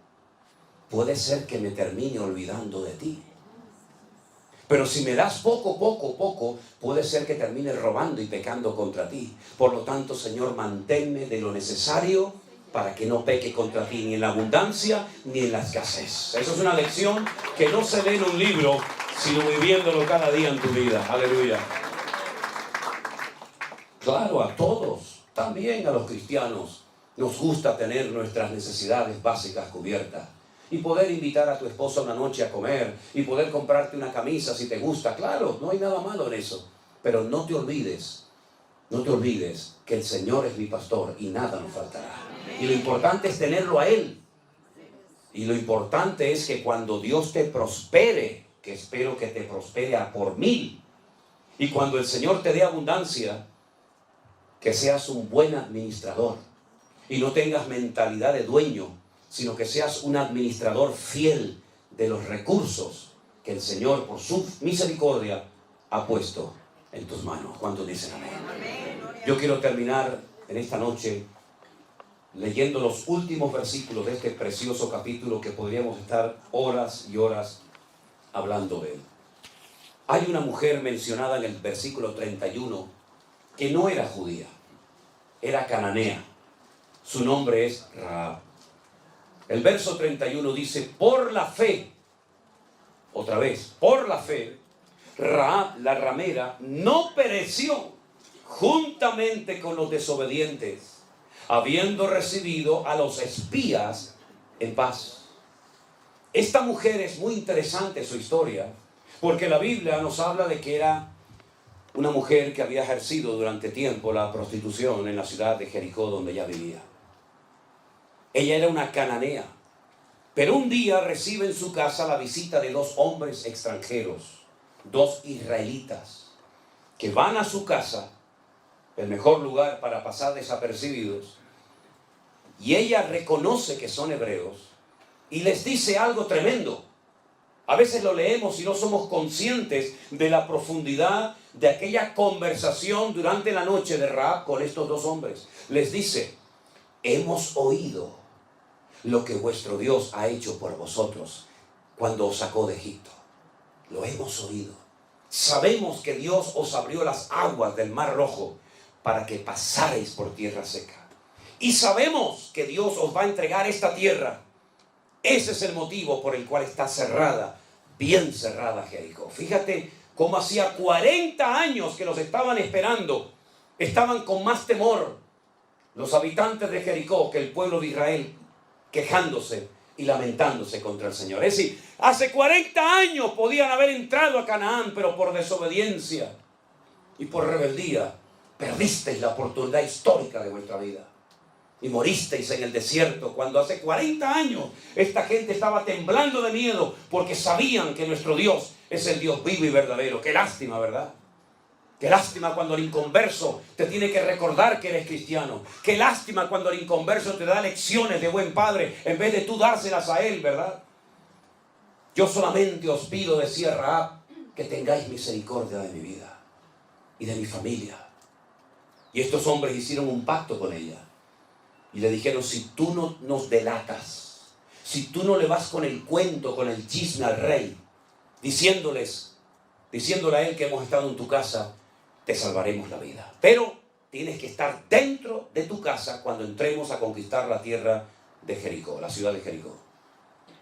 puede ser que me termine olvidando de ti. Pero si me das poco, puede ser que termine robando y pecando contra ti. Por lo tanto, Señor, manténme de lo necesario para que no peque contra ti, ni en la abundancia ni en la escasez. Eso es una lección que no se lee en un libro, sino viviéndolo cada día en tu vida. Aleluya. Claro, a todos, también a los cristianos, nos gusta tener nuestras necesidades básicas cubiertas. Y poder invitar a tu esposa una noche a comer, y poder comprarte una camisa si te gusta. Claro, no hay nada malo en eso. Pero no te olvides que el Señor es mi pastor y nada nos faltará. Y lo importante es tenerlo a Él. Y lo importante es que cuando Dios te prospere, que espero que te prospere a por 1000, y cuando el Señor te dé abundancia, que seas un buen administrador y no tengas mentalidad de dueño, sino que seas un administrador fiel de los recursos que el Señor, por su misericordia, ha puesto en tus manos. ¿Cuántos dicen amén? Yo quiero terminar en esta noche leyendo los últimos versículos de este precioso capítulo, que podríamos estar horas y horas hablando de él. Hay una mujer mencionada en el versículo 31 que no era judía, era cananea. Su nombre es Rahab. El verso 31 dice: por la fe, otra vez, por la fe, Rahab la ramera no pereció juntamente con los desobedientes, habiendo recibido a los espías en paz. Esta mujer es muy interesante, su historia, porque la Biblia nos habla de que era una mujer que había ejercido durante tiempo la prostitución en la ciudad de Jericó, donde ella vivía. Ella era una cananea, pero un día recibe en su casa la visita de 2 hombres extranjeros, 2 israelitas, que van a su casa, el mejor lugar para pasar desapercibidos, y ella reconoce que son hebreos y les dice algo tremendo. A veces lo leemos y no somos conscientes de la profundidad de aquella conversación durante la noche de Rahab con estos 2 hombres. Les dice: hemos oído lo que vuestro Dios ha hecho por vosotros cuando os sacó de Egipto. Lo hemos oído. Sabemos que Dios os abrió las aguas del Mar Rojo para que pasarais por tierra seca. Y sabemos que Dios os va a entregar esta tierra. Ese es el motivo por el cual está cerrada, bien cerrada Jericó. Fíjate cómo hacía 40 años que los estaban esperando. Estaban con más temor los habitantes de Jericó que el pueblo de Israel, quejándose y lamentándose contra el Señor. Es decir, hace 40 años podían haber entrado a Canaán, pero por desobediencia y por rebeldía perdisteis la oportunidad histórica de vuestra vida. y moristeis en el desierto, cuando hace 40 años esta gente estaba temblando de miedo porque sabían que nuestro Dios es el Dios vivo y verdadero. Qué lástima, ¿verdad? Qué lástima cuando el inconverso te tiene que recordar que eres cristiano. Qué lástima cuando el inconverso te da lecciones de buen padre en vez de tú dárselas a él, ¿verdad? Yo solamente os pido, decía Rahab, que tengáis misericordia de mi vida y de mi familia. Y estos hombres hicieron un pacto con ella. Y le dijeron, si tú no nos delatas, si tú no le vas con el cuento, con el chisme al rey, diciéndole a él que hemos estado en tu casa, te salvaremos la vida. Pero tienes que estar dentro de tu casa cuando entremos a conquistar la tierra de Jericó, la ciudad de Jericó.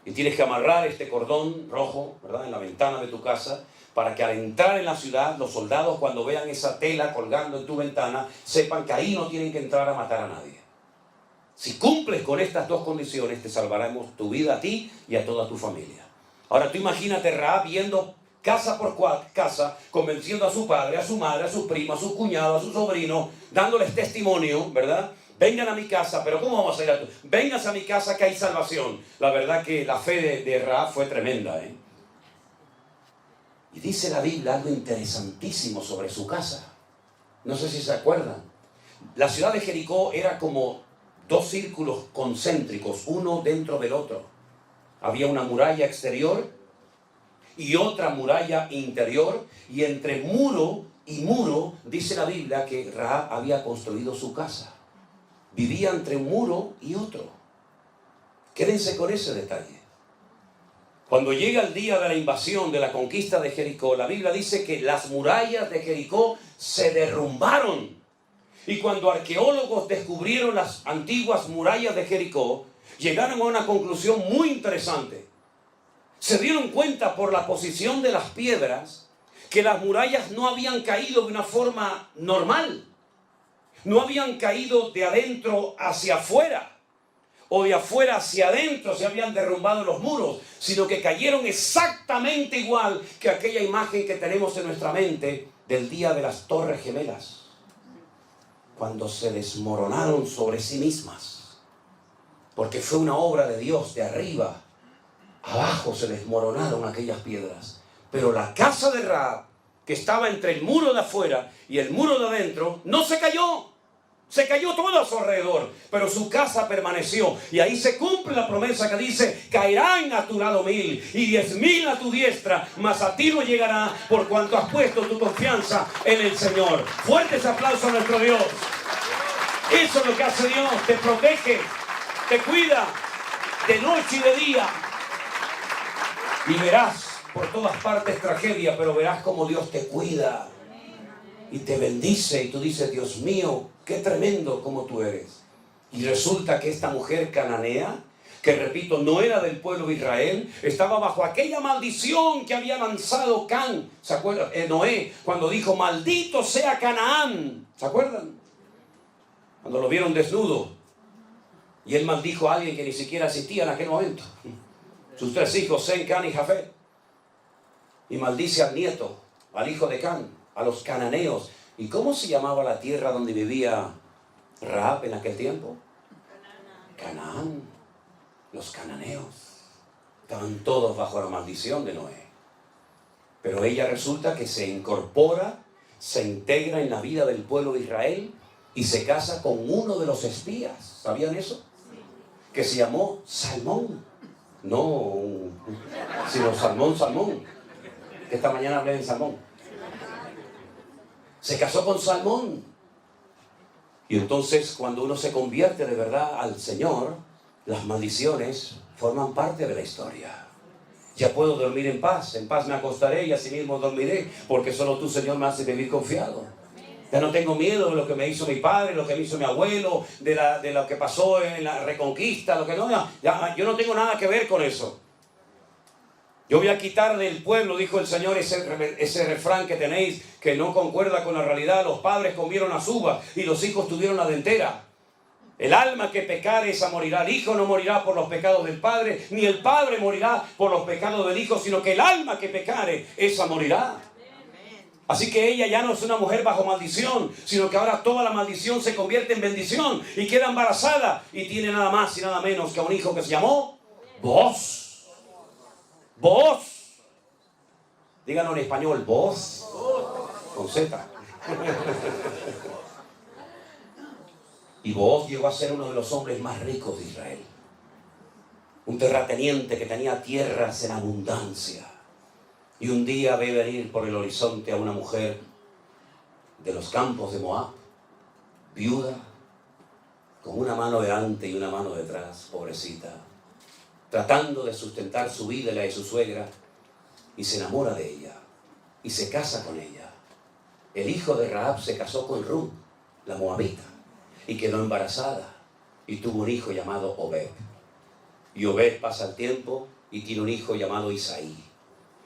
Y tienes que amarrar este cordón rojo, ¿verdad?, en la ventana de tu casa, para que al entrar en la ciudad, los soldados, cuando vean esa tela colgando en tu ventana, sepan que ahí no tienen que entrar a matar a nadie. Si cumples con estas dos condiciones, te salvaremos tu vida a ti y a toda tu familia. Ahora tú imagínate Rahab viendo casa por casa, convenciendo a su padre, a su madre, a sus primos, a sus cuñados, a sus sobrinos, dándoles testimonio, ¿verdad? Vengan a mi casa, pero ¿cómo vamos a ir a tu? Vengas a mi casa que hay salvación. La verdad que la fe de Rahab fue tremenda, ¿eh? Y dice la Biblia algo interesantísimo sobre su casa. No sé si se acuerdan. La ciudad de Jericó era como dos círculos concéntricos, uno dentro del otro. Había una muralla exterior y otra muralla interior, y entre muro y muro dice la Biblia que Rahab había construido su casa. Vivía entre un muro y otro. Quédense con ese detalle. Cuando llega el día de la invasión, de la conquista de Jericó, la Biblia dice que las murallas de Jericó se derrumbaron. Y cuando arqueólogos descubrieron las antiguas murallas de Jericó, llegaron a una conclusión muy interesante. Se dieron cuenta por la posición de las piedras que las murallas no habían caído de una forma normal. No habían caído de adentro hacia afuera o de afuera hacia adentro, se habían derrumbado los muros, sino que cayeron exactamente igual que aquella imagen que tenemos en nuestra mente del día de las Torres Gemelas, cuando se desmoronaron sobre sí mismas, porque fue una obra de Dios. De arriba abajo se desmoronaron aquellas piedras, pero la casa de Rahab, que estaba entre el muro de afuera y el muro de adentro, no se cayó. Se cayó todo a su alrededor, pero su casa permaneció. Y ahí se cumple la promesa que dice: caerán a tu lado 1000 y 10.000 a tu diestra, mas a ti no llegará, por cuanto has puesto tu confianza en el Señor. Fuertes aplausos a nuestro Dios. Eso es lo que hace Dios. Te protege, te cuida de noche y de día. Y verás por todas partes tragedia, pero verás cómo Dios te cuida y te bendice. Y tú dices: Dios mío, qué tremendo como tú eres. Y resulta que esta mujer cananea, que repito, no era del pueblo de Israel, estaba bajo aquella maldición que había lanzado Can. ¿Se acuerdan? Noé, cuando dijo: maldito sea Canaán. ¿Se acuerdan? Cuando lo vieron desnudo. Y él maldijo a alguien que ni siquiera existía en aquel momento. Sus 3 hijos, Sem, Can y Jafet. Y maldice al nieto, al hijo de Can, a los cananeos. ¿Y cómo se llamaba la tierra donde vivía Rahab en aquel tiempo? Canaán. Los cananeos. Estaban todos bajo la maldición de Noé. Pero ella resulta que se incorpora, se integra en la vida del pueblo de Israel y se casa con uno de los espías. ¿Sabían eso? Que se llamó Salmón. No, sino Salmón. Que esta mañana hablé de Salmón. Se casó con Salmón. Y entonces, cuando uno se convierte de verdad al Señor, las maldiciones forman parte de la historia. Ya puedo dormir en paz me acostaré y asimismo dormiré, porque solo tú, Señor, me haces vivir confiado. Ya no tengo miedo de lo que me hizo mi padre, lo que me hizo mi abuelo, de lo que pasó en la reconquista, lo que no. Yo no tengo nada que ver con eso. Yo voy a quitar del pueblo, dijo el Señor, ese refrán que tenéis que no concuerda con la realidad. Los padres comieron las uvas y los hijos tuvieron la dentera. El alma que pecare, esa morirá. El hijo no morirá por los pecados del padre, ni el padre morirá por los pecados del hijo, sino que el alma que pecare, esa morirá. Así que ella ya no es una mujer bajo maldición, sino que ahora toda la maldición se convierte en bendición y queda embarazada y tiene nada más y nada menos que a un hijo que se llamó Booz. Booz. Díganlo en español, Booz. Con Z. Y Booz llegó a ser uno de los hombres más ricos de Israel. Un terrateniente que tenía tierras en abundancia. Y un día ve venir por el horizonte a una mujer de los campos de Moab, viuda, con una mano delante y una mano detrás, pobrecita, tratando de sustentar su vida y la de su suegra, y se enamora de ella, y se casa con ella. El hijo de Rahab se casó con Ruth, la moabita, y quedó embarazada, y tuvo un hijo llamado Obed. Y Obed pasa el tiempo y tiene un hijo llamado Isaí.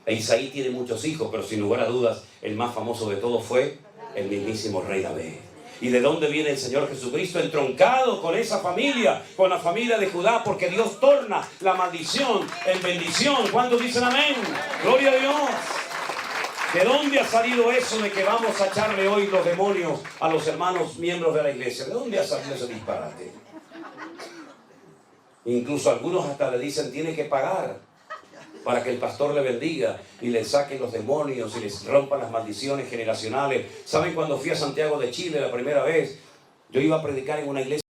E Isaí tiene muchos hijos, pero sin lugar a dudas, el más famoso de todos fue el mismísimo rey David. ¿Y de dónde viene el Señor Jesucristo? Entroncado con esa familia, con la familia de Judá, porque Dios torna la maldición en bendición. ¿Cuántos dicen amén? ¡Gloria a Dios! ¿De dónde ha salido eso de que vamos a echarle hoy los demonios a los hermanos miembros de la iglesia? ¿De dónde ha salido ese disparate? Incluso algunos hasta le dicen tiene que pagar para que el pastor le bendiga y le saque los demonios y les rompan las maldiciones generacionales. ¿Saben cuando fui a Santiago de Chile la primera vez? Yo iba a predicar en una iglesia